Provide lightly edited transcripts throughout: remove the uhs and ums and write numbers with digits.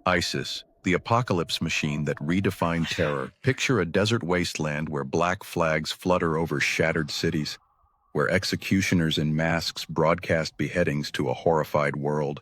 ISIS, the apocalypse machine that redefined terror. Picture a desert wasteland where black flags flutter over shattered cities, where executioners in masks broadcast beheadings to a horrified world,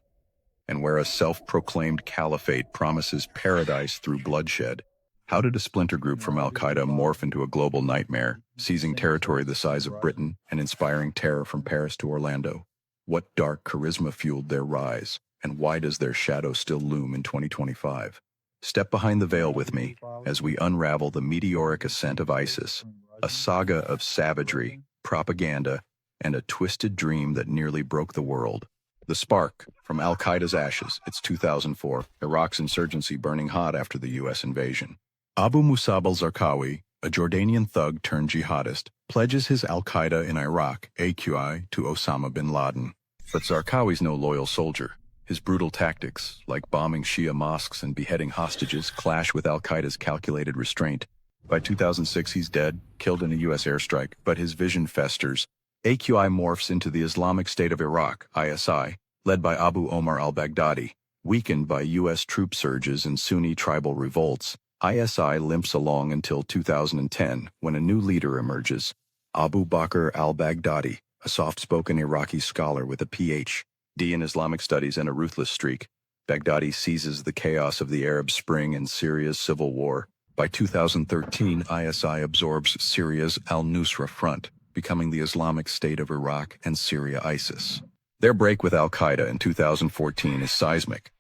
and where a self-proclaimed caliphate promises paradise through bloodshed. How did a splinter group from Al-Qaeda morph into a global nightmare, seizing territory the size of Britain and inspiring terror from Paris to Orlando? What dark charisma fueled their rise, and why does their shadow still loom in 2025? Step behind the veil with me as we unravel the meteoric ascent of ISIS, a saga of savagery, propaganda, and a twisted dream that nearly broke the world. The spark, from Al-Qaeda's ashes, it's 2004, Iraq's insurgency burning hot after the U.S. invasion. Abu Musab al-Zarqawi, a Jordanian thug turned jihadist, pledges his Al-Qaeda in Iraq, AQI, to Osama bin Laden. But Zarqawi's no loyal soldier. His brutal tactics, like bombing Shia mosques and beheading hostages, clash with Al-Qaeda's calculated restraint. By 2006, he's dead, killed in a U.S. airstrike, but his vision festers. AQI morphs into the Islamic State of Iraq, ISI, led by Abu Omar al-Baghdadi. Weakened by U.S. troop surges and Sunni tribal revolts, ISI limps along until 2010, when a new leader emerges, Abu Bakr al-Baghdadi, a soft-spoken Iraqi scholar with a Ph.D. in Islamic studies and a ruthless streak. Baghdadi seizes the chaos of the Arab Spring and Syria's civil war. By 2013, ISI absorbs Syria's al-Nusra Front, becoming the Islamic State of Iraq and Syria ISIS. Their break with Al-Qaeda in 2014 is seismic.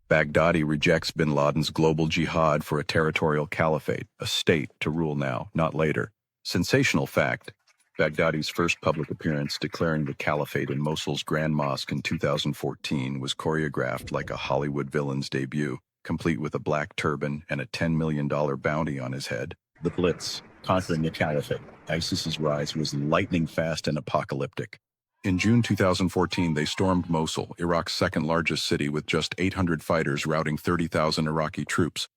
Baghdadi rejects bin Laden's global jihad for a territorial caliphate, a state to rule now, not later. Sensational fact, Baghdadi's first public appearance declaring the caliphate in Mosul's Grand Mosque in 2014 was choreographed like a Hollywood villain's debut, complete with a black turban and a $10 million bounty on his head. The Blitz, conquering the caliphate. ISIS's rise was lightning fast and apocalyptic. In June 2014, they stormed Mosul, Iraq's second-largest city, with just 800 fighters routing 30,000 Iraqi troops.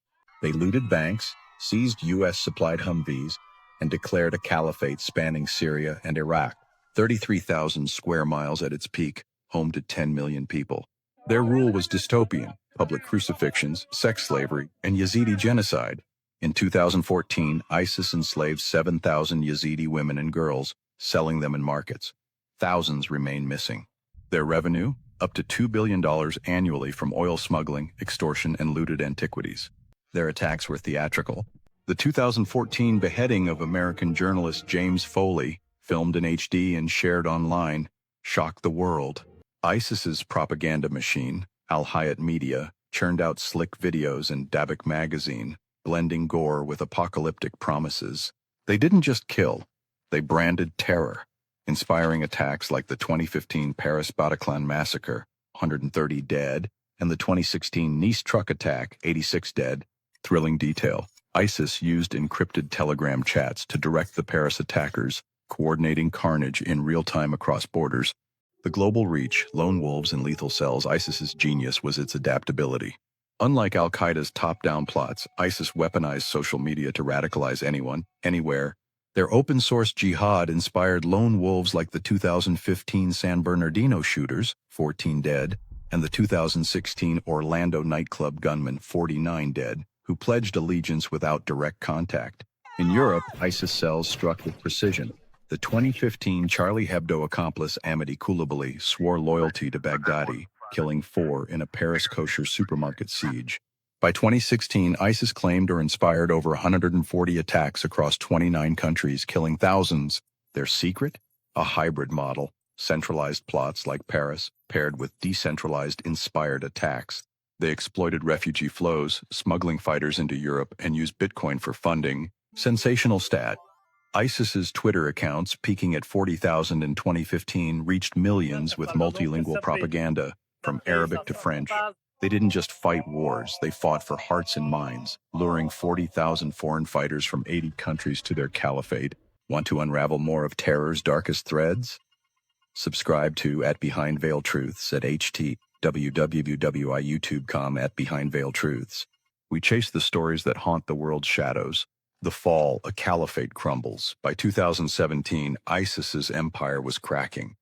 They looted banks, seized U.S.-supplied Humvees, and declared a caliphate spanning Syria and Iraq, 33,000 square miles at its peak, home to 10 million people. Their rule was dystopian: public crucifixions, sex slavery, and Yazidi genocide. In 2014, ISIS enslaved 7,000 Yazidi women and girls, selling them in markets. Thousands remain missing. Their revenue? Up to $2 billion annually from oil smuggling, extortion, and looted antiquities. Their attacks were theatrical. The 2014 beheading of American journalist James Foley, filmed in HD and shared online, shocked the world. ISIS's propaganda machine, Al-Hayat Media, churned out slick videos in Dabak magazine, blending gore with apocalyptic promises. They didn't just kill, they branded terror, inspiring attacks like the 2015 Paris Bataclan massacre, 130 dead, and the 2016 Nice truck attack, 86 dead. Thrilling detail: ISIS used encrypted Telegram chats to direct the Paris attackers, coordinating carnage in real time across borders. The global reach, lone wolves and lethal cells. ISIS's genius was its adaptability. Unlike Al-Qaeda's top-down plots, ISIS weaponized social media to radicalize anyone, anywhere. Their open-source jihad inspired lone wolves like the 2015 San Bernardino shooters, 14 dead, and the 2016 Orlando nightclub gunman, 49 dead, who pledged allegiance without direct contact. In Europe, ISIS cells struck with precision. The 2015 Charlie Hebdo accomplice Amity Coulibaly swore loyalty to Baghdadi, killing 4 in a Paris kosher supermarket siege. By 2016, ISIS claimed or inspired over 140 attacks across 29 countries, killing thousands. Their secret? A hybrid model: centralized plots like Paris, paired with decentralized inspired attacks. They exploited refugee flows, smuggling fighters into Europe, and used Bitcoin for funding. Sensational stat: ISIS's Twitter accounts, peaking at 40,000 in 2015, reached millions with multilingual propaganda, from Arabic to French. They didn't just fight wars, they fought for hearts and minds, luring 40,000 foreign fighters from 80 countries to their caliphate. Want to unravel more of terror's darkest threads? Subscribe to @Behind Veil Truths at www.youtube.com @BehindVeilTruths. We chase the stories that haunt the world's shadows. The fall, a caliphate crumbles. By 2017, ISIS's empire was cracking.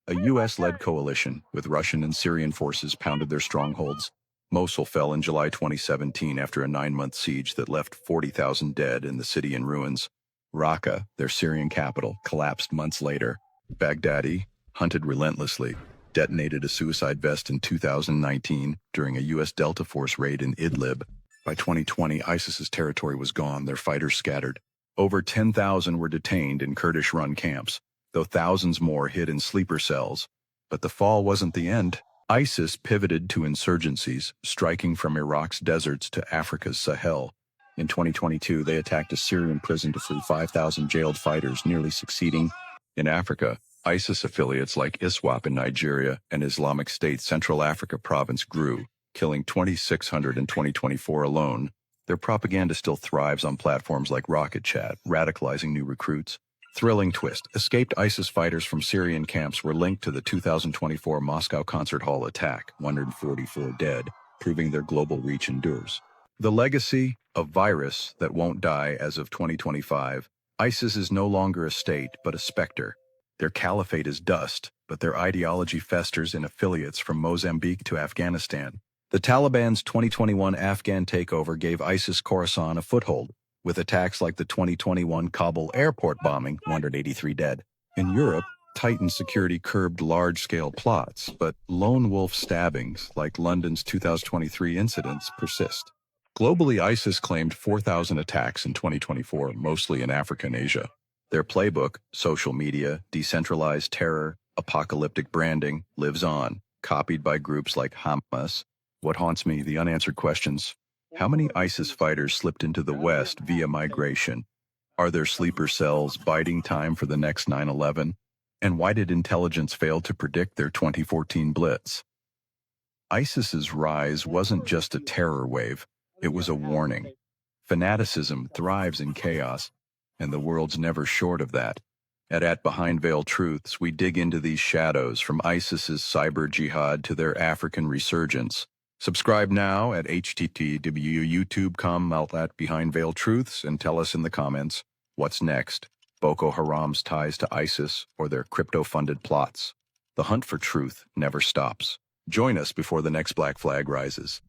A U.S.-led coalition with Russian and Syrian forces pounded their strongholds. Mosul fell in July 2017 after a 9-month siege that left 40,000 dead and the city in ruins. Raqqa, their Syrian capital, collapsed months later. Baghdadi, hunted relentlessly, detonated a suicide vest in 2019 during a U.S. Delta Force raid in Idlib. By 2020, ISIS's territory was gone, their fighters scattered. Over 10,000 were detained in Kurdish-run camps, though thousands more hid in sleeper cells. But the fall wasn't the end. ISIS pivoted to insurgencies, striking from Iraq's deserts to Africa's Sahel. In 2022, they attacked a Syrian prison to free 5,000 jailed fighters, nearly succeeding. In Africa, ISIS affiliates like ISWAP in Nigeria and Islamic State Central Africa province grew, killing 2,600 in 2024 alone. Their propaganda still thrives on platforms like Rocket Chat, radicalizing new recruits. Thrilling twist, escaped ISIS fighters from Syrian camps were linked to the 2024 Moscow concert hall attack, 144 dead, proving their global reach endures. The legacy, a virus that won't die as of 2025, ISIS is no longer a state, but a specter. Their caliphate is dust, but their ideology festers in affiliates from Mozambique to Afghanistan. The Taliban's 2021 Afghan takeover gave ISIS Khorasan a foothold, with attacks like the 2021 Kabul airport bombing, 183 dead. In Europe, Titan security curbed large-scale plots, but lone wolf stabbings, like London's 2023 incidents, persist. Globally, ISIS claimed 4,000 attacks in 2024, mostly in Africa and Asia. Their playbook, social media, decentralized terror, apocalyptic branding, lives on, copied by groups like Hamas. What haunts me, the unanswered questions. How many ISIS fighters slipped into the West via migration? Are there sleeper cells biding time for the next 9/11? And why did intelligence fail to predict their 2014 blitz? ISIS's rise wasn't just a terror wave, it was a warning. Fanaticism thrives in chaos, and the world's never short of that. At Behind Veiled Truths, we dig into these shadows, from ISIS's cyber jihad to their African resurgence. Subscribe now at http://youtube.com/Behind Veiled Truths and tell us in the comments, what's next? Boko Haram's ties to ISIS or their crypto-funded plots? The hunt for truth never stops. Join us before the next black flag rises.